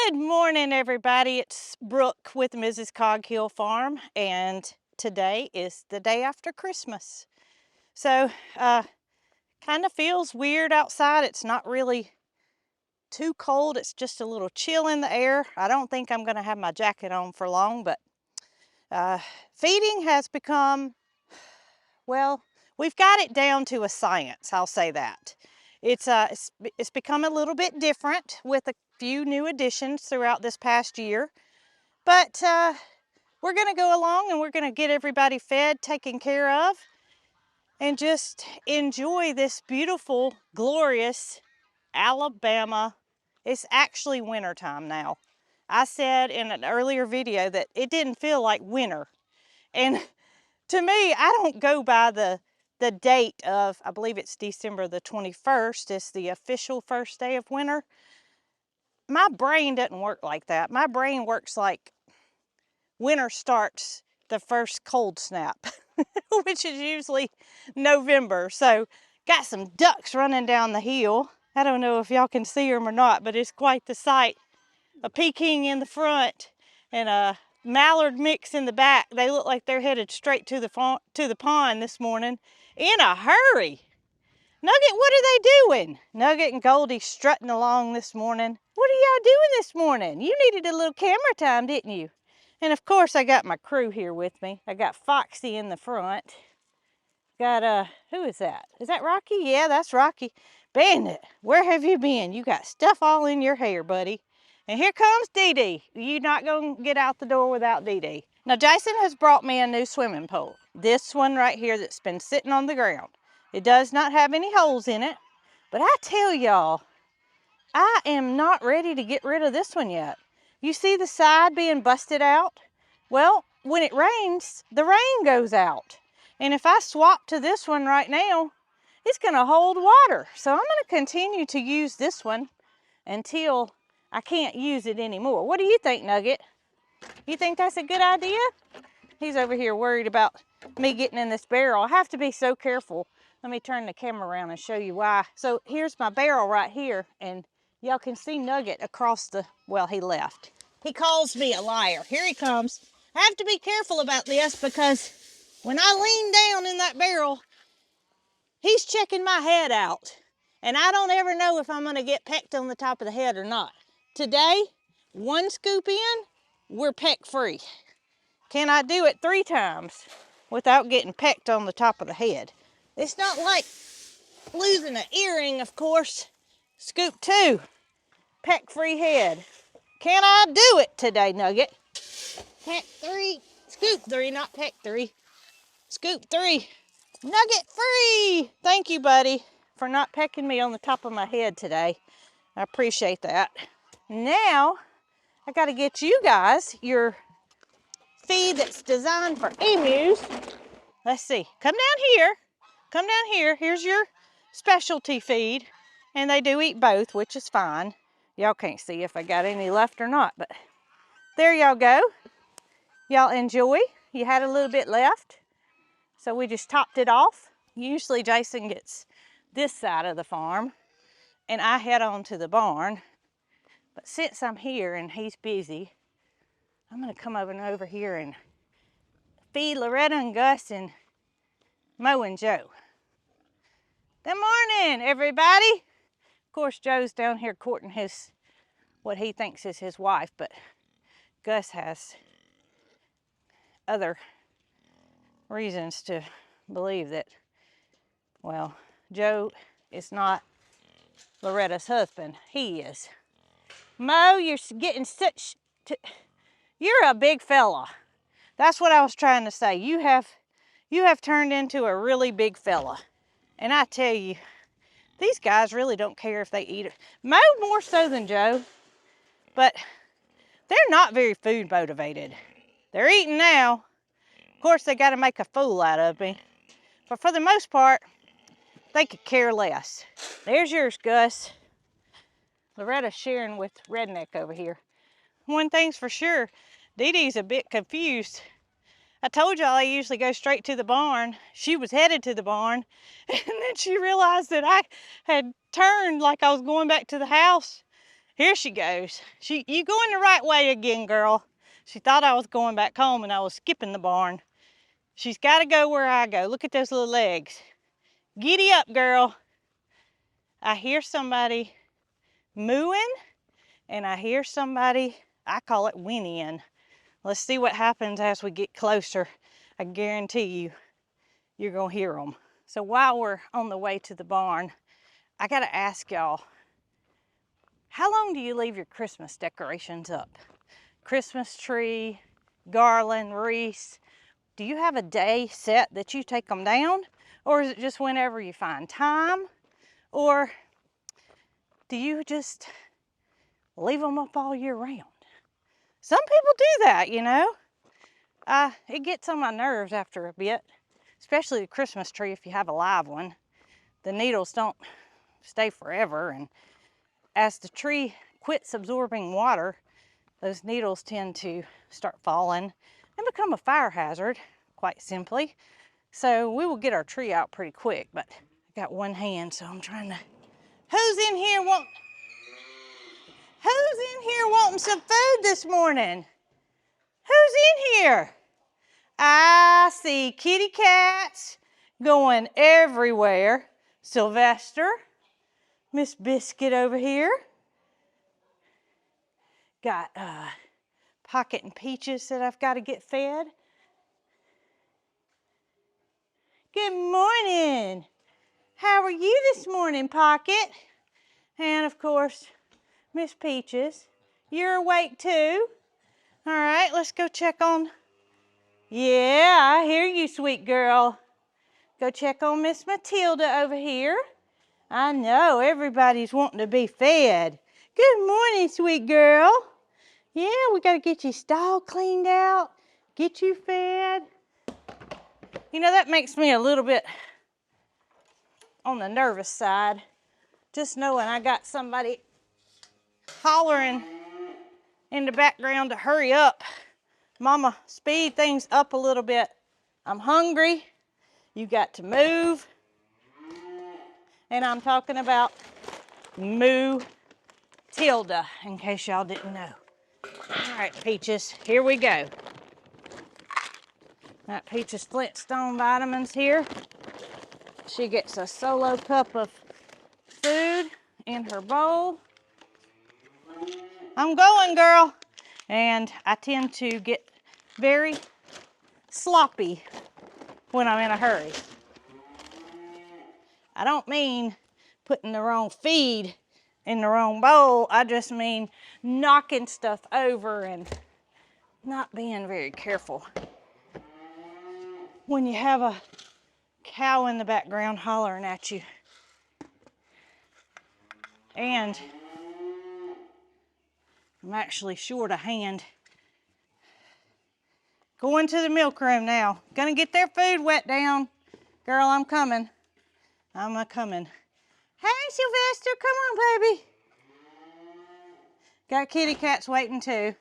Good morning, everybody. It's Brooke with Mrs. Cog Hill Farm, and today is the day after Christmas. So, kind of feels weird outside. It's not really too cold. It's just a little chill in the air. I don't think I'm going to have my jacket on for long, but feeding has become, well, we've got it down to a science, I'll say that. It's become a little bit different with a few new additions throughout this past year, but we're going to go along and we're going to get everybody fed, taken care of, and just enjoy this beautiful, glorious Alabama. It's actually wintertime now. I said in an earlier video that it didn't feel like winter, and to me, I don't go by the date of, I believe it's December the 21st, it's the official first day of winter. My brain doesn't work like that. My brain works like winter starts the first cold snap, which is usually November. So got some ducks running down the hill. I don't know if y'all can see them or not, but it's quite the sight. A Peking in the front and a mallard mix in the back. They look like they're headed straight to the pond this morning in a hurry. Nugget, what are they doing? Nugget and Goldie strutting along this morning. What are y'all doing this morning? You needed a little camera time, didn't you? And of course I got my crew here with me. I got Foxy in the front. Got who is that? Is that Rocky? Yeah, that's Rocky. Bandit, where have you been? You got stuff all in your hair, buddy. And here comes Dee Dee. You're not gonna get out the door without Dee Dee. Now Jason has brought me a new swimming pool. This one right here that's been sitting on the ground. It does not have any holes in it, but I tell y'all, I am not ready to get rid of this one yet. You see the side being busted out? Well, when it rains, the rain goes out. And if I swap to this one right now, it's gonna hold water. So I'm gonna continue to use this one until I can't use it anymore. What do you think, Nugget? You think that's a good idea? He's over here worried about me getting in this barrel. I have to be so careful. Let me turn the camera around and show you why. So here's my barrel right here, and y'all can see Nugget across the, well, he left. He calls me a liar. Here he comes. I have to be careful about this because when I lean down in that barrel, he's checking my head out. And I don't ever know if I'm gonna get pecked on the top of the head or not. Today, one scoop in, we're peck free. Can I do it 3 times without getting pecked on the top of the head? It's not like losing an earring, of course. Scoop 2, peck free head. Can I do it today, Nugget? Peck 3, scoop 3, not peck 3. Scoop 3, Nugget free. Thank you, buddy, for not pecking me on the top of my head today. I appreciate that. Now, I gotta get you guys your feed that's designed for emus. Let's see, come down here. Come down here. Here's your specialty feed. And they do eat both, which is fine. Y'all can't see if I got any left or not, but there y'all go. Y'all enjoy. You had a little bit left, so we just topped it off. Usually Jason gets this side of the farm and I head on to the barn. But since I'm here and he's busy, I'm gonna come over here and feed Loretta and Gus and Mo and Joe. Good morning, everybody. Of course, Joe's down here courting his, what he thinks is his wife, but Gus has other reasons to believe that, well, Joe is not Loretta's husband. He is. Mo, you're getting such, you're a big fella. That's what I was trying to say. You have turned into a really big fella. And I tell you, these guys really don't care if they eat it. Mo more so than Joe, but they're not very food motivated. They're eating now. Of course, they got to make a fool out of me. But for the most part, they could care less. There's yours, Gus. Loretta's sharing with Redneck over here. One thing's for sure, Dee Dee's a bit confused. I told y'all I usually go straight to the barn. She was headed to the barn, and then she realized that I had turned like I was going back to the house, Here she goes. You going the right way again, girl. She thought I was going back home and I was skipping the barn. She's got to go where I go. Look at those little legs. Giddy up, girl. I hear somebody mooing and I hear somebody, I call it whinnying. Let's see what happens as we get closer. I guarantee you, you're going to hear them. So while we're on the way to the barn, I got to ask y'all, how long do you leave your Christmas decorations up? Christmas tree, garland, wreaths. Do you have a day set that you take them down? Or is it just whenever you find time? Or do you just leave them up all year round? Some people do that, you know. It gets on my nerves after a bit, especially the Christmas tree if you have a live one. The needles don't stay forever, and as the tree quits absorbing water, those needles tend to start falling and become a fire hazard, quite simply. So we will get our tree out pretty quick, but I got one hand, so I'm trying to... Who's in here wanting some food this morning? Who's in here? I see kitty cats going everywhere. Sylvester, Miss Biscuit over here. Got Pocket and Peaches that I've got to get fed. Good morning. How are you this morning, Pocket? And of course, Miss Peaches. You're awake too? All right, let's go check on... Yeah, I hear you, sweet girl. Go check on Miss Matilda over here. I know, everybody's wanting to be fed. Good morning, sweet girl. Yeah, we got to get you stall cleaned out, get you fed. You know, that makes me a little bit on the nervous side. Just knowing I got somebody hollering in the background to hurry up. Mama, speed things up a little bit. I'm hungry. You got to move. And I'm talking about Tilda, in case y'all didn't know. All right, Peaches, here we go. Got Peaches Flintstone vitamins here. She gets a solo cup of food in her bowl. I'm going, girl. And I tend to get very sloppy when I'm in a hurry. I don't mean putting the wrong feed in the wrong bowl. I just mean knocking stuff over and not being very careful. When you have a cow in the background hollering at you. And I'm actually short a hand. Going to the milk room now. Gonna get their food wet down. Girl, I'm coming. I'm a-coming. Hey, Sylvester, come on, baby. Got kitty cats waiting too.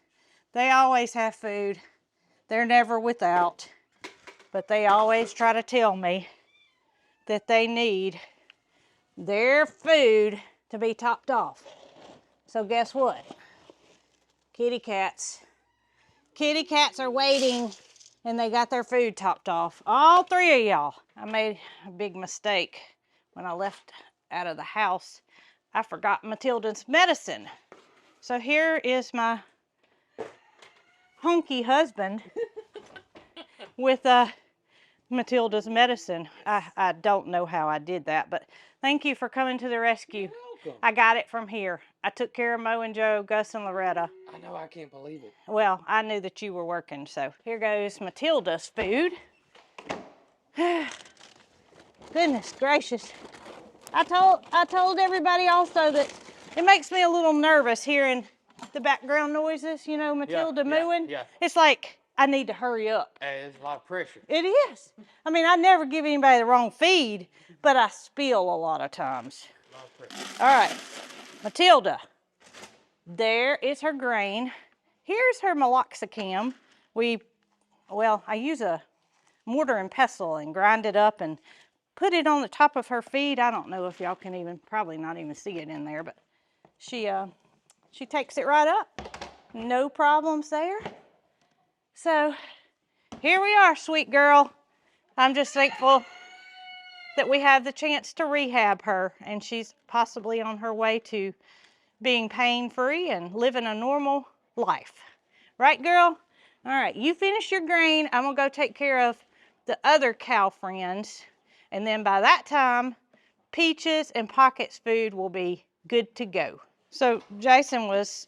They always have food. They're never without. But they always try to tell me that they need their food to be topped off. So guess what? Kitty cats are waiting and they got their food topped off. All three of y'all. I made a big mistake when I left out of the house. I forgot Matilda's medicine. So here is my hunky husband with Matilda's medicine. I don't know how I did that, but thank you for coming to the rescue. You're welcome. I got it from here. I took care of Mo and Joe, Gus and Loretta. I know, I can't believe it. Well, I knew that you were working, so here goes Matilda's food. Goodness gracious. I told everybody also that it makes me a little nervous hearing the background noises, you know, Matilda mooing. Yeah. It's like I need to hurry up. There's a lot of pressure. It is. I mean, I never give anybody the wrong feed, but I spill a lot of times. A lot of pressure. All right, Matilda, there is her grain. Here's her meloxicam. I use a mortar and pestle and grind it up and put it on the top of her feed. I don't know if y'all can probably not even see it in there, but she She takes it right up. No problems there. So here we are, sweet girl. I'm just thankful that we have the chance to rehab her, and she's possibly on her way to being pain-free and living a normal life. Right, girl? All right, you finish your grain. I'm gonna go take care of the other cow friends, and then by that time, Peaches and Pocket's food will be good to go. So Jason was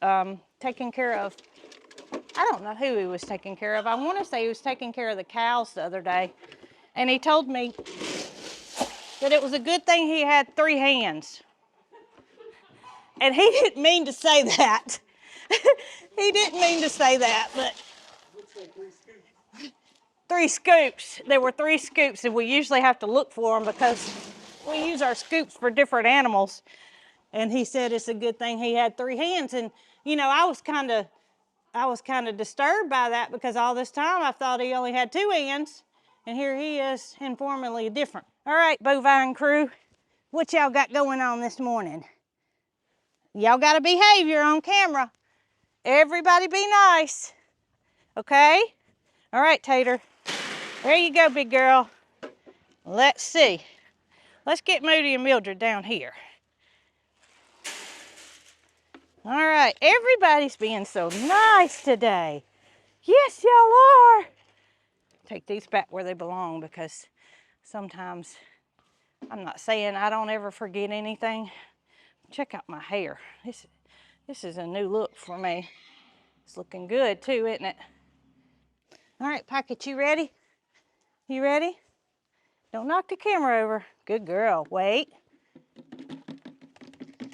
taking care of, I don't know who he was taking care of. I want to say he was taking care of the cows the other day, and he told me that it was a good thing he had 3 hands. And he didn't mean to say that. He didn't mean to say that, but 3 scoops. There were 3 scoops, and we usually have to look for them because we use our scoops for different animals. And he said it's a good thing he had 3 hands. And you know, I was kind of disturbed by that because all this time I thought he only had 2 hands, and here he is informally different. All right, bovine crew, what y'all got going on this morning? Y'all got to behave. You're on camera. Everybody be nice, okay? All right, Tater. There you go, big girl. Let's see. Let's get Moody and Mildred down here. All right, everybody's being so nice today. Yes, y'all are. Take these back where they belong because sometimes, I'm not saying I don't ever forget anything. Check out my hair. This is a new look for me. It's looking good too, isn't it? All right, Pocket, you ready? You ready? Don't knock the camera over. Good girl. Wait.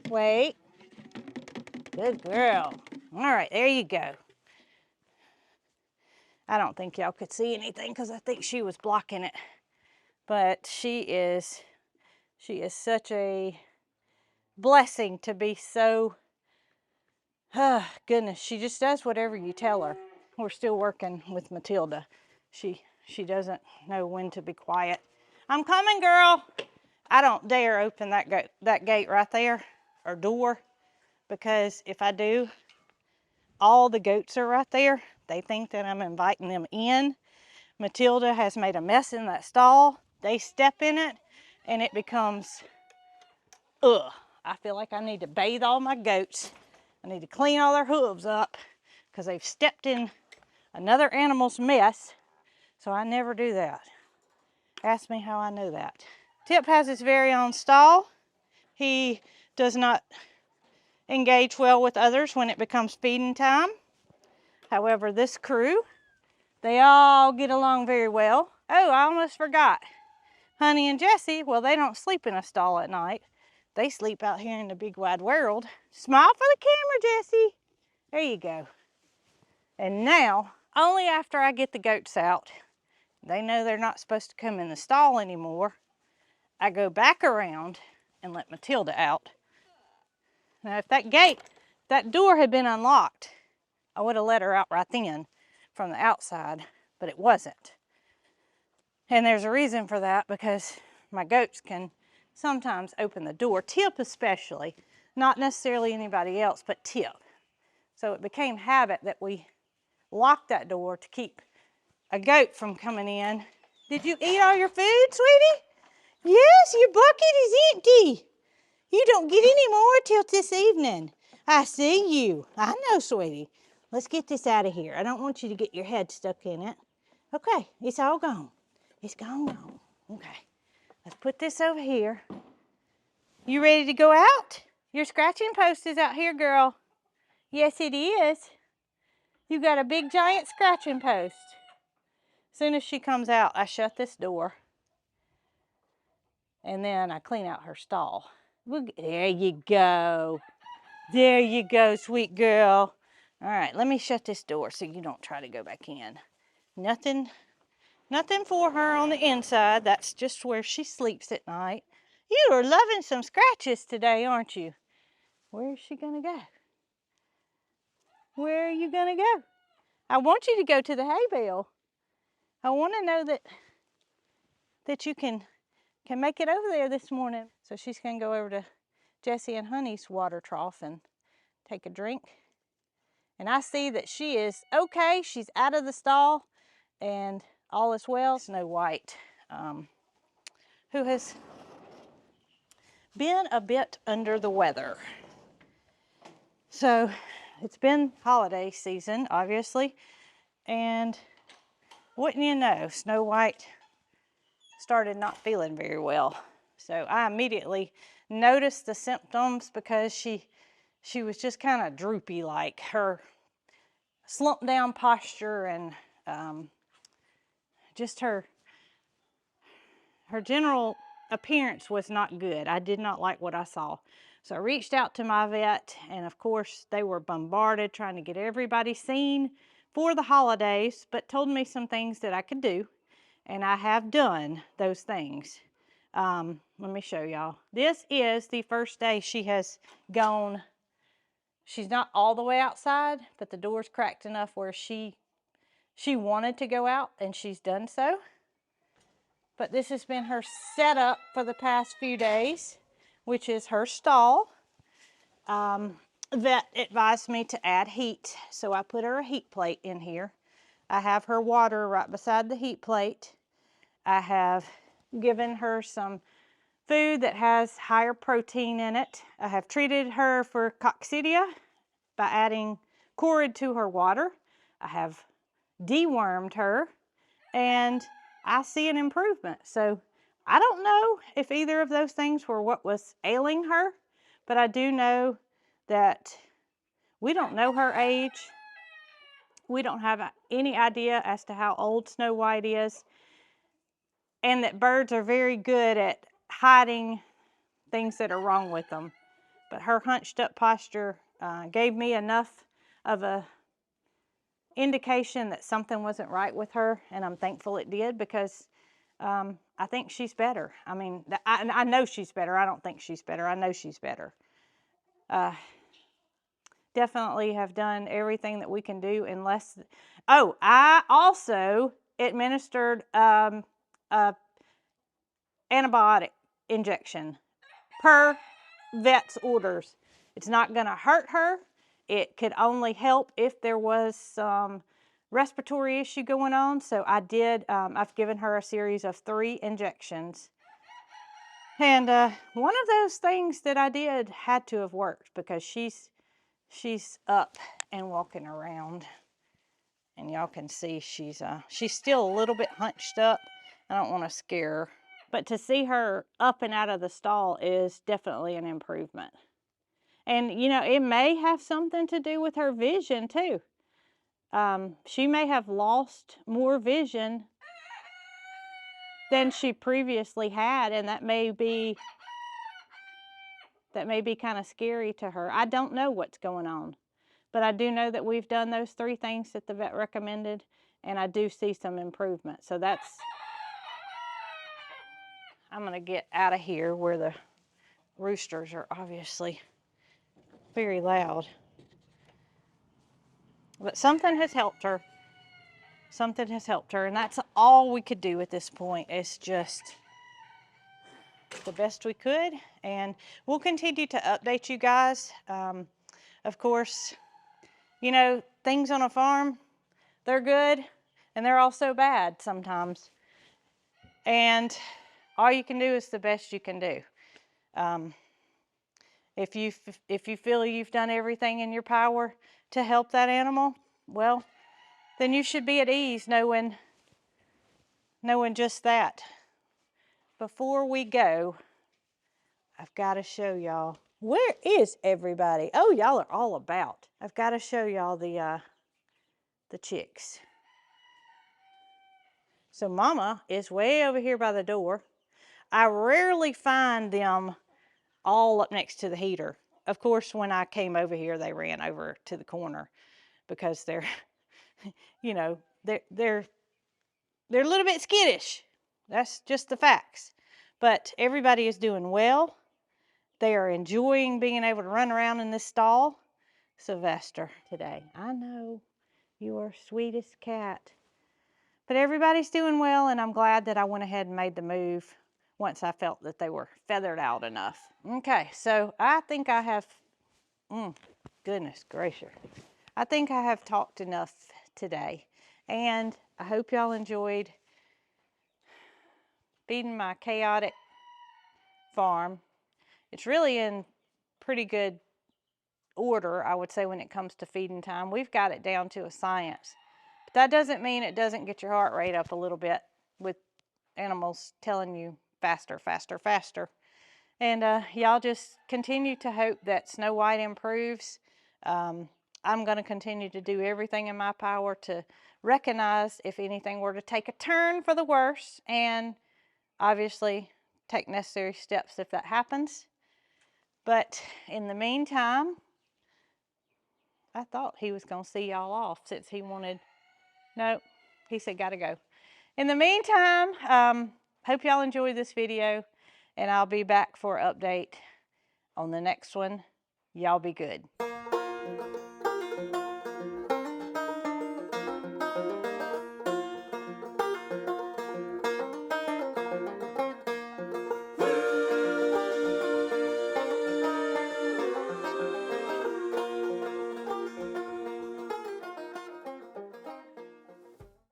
Wait. Good girl. All right, there you go. I don't think y'all could see anything because I think she was blocking it. But she is such a blessing to be so, goodness, she just does whatever you tell her. We're still working with Matilda. She doesn't know when to be quiet. I'm coming, girl. I don't dare open that gate right there, or door, because if I do, all the goats are right there. They think that I'm inviting them in. Matilda has made a mess in that stall. They step in it, and it becomes, ugh. I feel like I need to bathe all my goats. I need to clean all their hooves up because they've stepped in another animal's mess. So I never do that. Ask me how I know that. Tip has his very own stall. He does not engage well with others when it becomes feeding time. However, this crew, they all get along very well. Oh, I almost forgot. Honey and Jessie, well, they don't sleep in a stall at night. They sleep out here in the big wide world. Smile for the camera, Jessie. There you go. And now, only after I get the goats out, they know they're not supposed to come in the stall anymore, I go back around and let Matilda out. Now, if that door had been unlocked, I would have let her out right then from the outside, but it wasn't. And there's a reason for that, because my goats can sometimes open the door, Tip especially, not necessarily anybody else, but Tip. So it became habit that we locked that door to keep a goat from coming in. Did you eat all your food, sweetie? Yes, your bucket is empty. You don't get any more till this evening. I see you. I know, sweetie. Let's get this out of here. I don't want you to get your head stuck in it. Okay, it's all gone. It's gone. Okay, let's put this over here. You ready to go out? Your scratching post is out here, girl. Yes, it is. You got a big giant scratching post. As soon as she comes out, I shut this door. And then I clean out her stall. There you go. There you go, sweet girl. All right, let me shut this door so you don't try to go back in. Nothing for her on the inside. That's just where she sleeps at night. You are loving some scratches today, aren't you? Where is she gonna go? Where are you gonna go? I want you to go to the hay bale. I want to know that you can make it over there this morning. So she's gonna go over to Jessie and Honey's water trough and take a drink. And I see that she is okay. She's out of the stall and all is well. Snow White, who has been a bit under the weather. So it's been holiday season, obviously, and wouldn't you know, Snow White started not feeling very well. So I immediately noticed the symptoms because she was just kind of droopy, like her slumped down posture and just her general appearance was not good. I did not like what I saw. So I reached out to my vet, and of course they were bombarded trying to get everybody seen for the holidays, but told me some things that I could do, and I have done those things. Let me show y'all. This is the first day she has gone. She's not all the way outside, but the door's cracked enough where she wanted to go out, and she's done so. But this has been her setup for the past few days, which is her stall. Vet advised me to add heat, so I put her a heat plate in here. I have her water right beside the heat plate. I have given her some food that has higher protein in it. I have treated her for coccidia by adding chorid to her water. I have dewormed her, and I see an improvement. So I don't know if either of those things were what was ailing her, but I do know that we don't know her age. We don't have any idea as to how old Snow White is, and that birds are very good at hiding things that are wrong with them. But her hunched up posture gave me enough of a indication that something wasn't right with her, and I'm thankful it did, because I think she's better. I mean, I know she's better. I don't think she's better. I know she's better. Definitely have done everything that we can do in less. Oh, I also administered a antibiotic injection per vet's orders. It's not going to hurt her. It could only help if there was some respiratory issue going on. So I did, I've given her a series of 3 injections. And one of those things that I did had to have worked, because she's up and walking around. And y'all can see she's still a little bit hunched up. I don't want to scare her. But to see her up and out of the stall is definitely an improvement. And, you know, it may have something to do with her vision, too. She may have lost more vision than she previously had, and that may be kind of scary to her. I don't know what's going on, but I do know that we've done those 3 things that the vet recommended, and I do see some improvement. So that's, I'm going to get out of here where the roosters are obviously very loud. But something has helped her. Something has helped her, and that's all we could do at this point, is just the best we could, and we'll continue to update you guys. Of course, you know, things on a farm, they're good, and they're also bad sometimes, and all you can do is the best you can do. If you feel you've done everything in your power to help that animal, well, then you should be at ease knowing just that. Before we go, I've got to show y'all. Where is everybody? Oh, y'all are all about. I've got to show y'all the chicks. So Mama is way over here by the door. I rarely find them all up next to the heater. Of course, when I came over here, they ran over to the corner because they're, you know, they're a little bit skittish. That's just the facts. But everybody is doing well. They are enjoying being able to run around in this stall. Sylvester today. I know you are sweetest cat. But everybody's doing well, and I'm glad that I went ahead and made the move once I felt that they were feathered out enough. Okay, so I think I have Goodness gracious. I think I have talked enough today, and I hope y'all enjoyed feeding my chaotic farm. It's really in pretty good order, I would say, when it comes to feeding time. We've got it down to a science. But that doesn't mean it doesn't get your heart rate up a little bit with animals telling you faster, faster, faster. And y'all just continue to hope that Snow White improves. I'm going to continue to do everything in my power to recognize if anything were to take a turn for the worse, and obviously take necessary steps if that happens. But in the meantime, I thought he was going to see y'all off since he wanted, nope, he said gotta go. In the meantime, hope y'all enjoyed this video, and I'll be back for an update on the next one. Y'all be good.